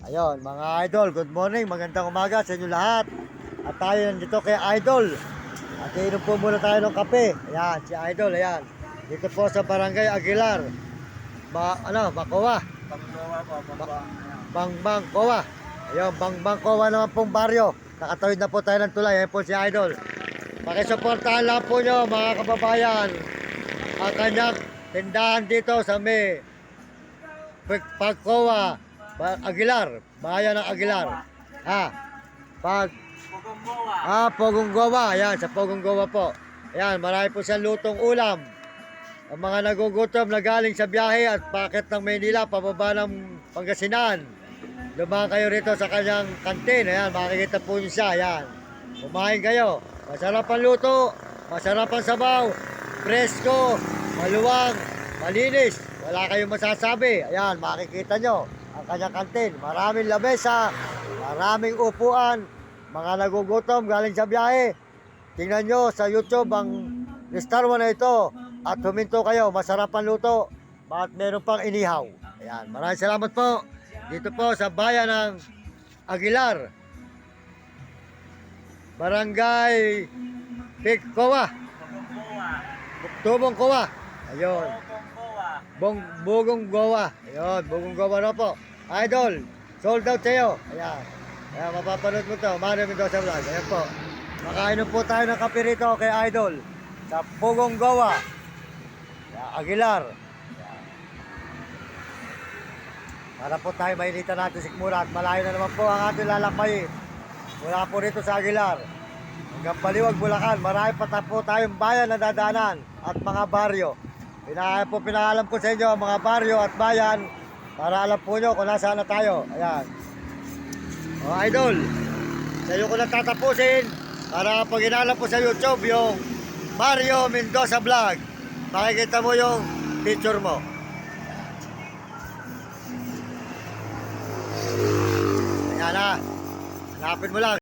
Ayun, mga idol, good morning, magandang umaga sa inyo lahat. At tayo nandito kay Idol. At inom po muna tayo ng kape. Ayan, si Idol, ayan. Dito po sa Barangay Aguilar. Bacoa. Bangbang Coa. Ayun, Bangbang Coa naman pong baryo. Nakatawid na po tayo ng tulay. Ayan po si Idol. Pakisuportahan lang po nyo mga kababayan ang kanyang tindahan dito sa may Pagcoa Aguilar, bayan ng Aguilar. Pogong Goa. Ayan, sa Pogong Goa po. Ayan, marami po siyang lutong ulam. Ang mga nagugutom na galing sa biyahe at paket ng Maynila, pababa ng Pangasinan. Dumaan kayo rito sa kanyang kantin. Ayan, makikita po niyo siya. Ayan, kumain kayo. Masarap ang luto, masarap ang sabaw, presko, maluwang, malinis. Wala kayong masasabi. Ayan, makikita nyo ang kanyang kantin. Maraming lamesa, maraming upuan. Mga nagugutom galing sa biyahe. Tingnan nyo sa YouTube ang Star One na ito. At huminto kayo, masarap ang luto. At meron pang inihaw. Ayan, maraming salamat po. Dito po sa bayan ng Aguilar. Barangay Pagcoa. Tubong Coa. Ayun. Bugong Goa. Ayun, Bugong Goa na po. Idol, sold out sa'yo. Ayan. Ayan, mapapanood mo to. Mario Mendoza Vlog. Ayan po. Makainom po tayo ng kape rito kay Idol. Sa Bugong Goa. Ayan, Aguilar. Ayan. Para po tayo mainitan natin sikmura at malayo na naman po ang ating lalakbayin. Mula po rito sa Aguilar. Hanggang Baliwag, Bulacan. Marami pa po tayong bayan na dadaanan at mga baryo. Pinaalam ko sa inyo ang mga baryo at bayan para alam po nyo kung nasaan na tayo. Ayan. O Idol, sa iyo ko natatapusin para pag inalam po sa YouTube yung Mario Mendoza Vlog, makikita mo yung picture mo. Ayan na. Hanapin mo lang.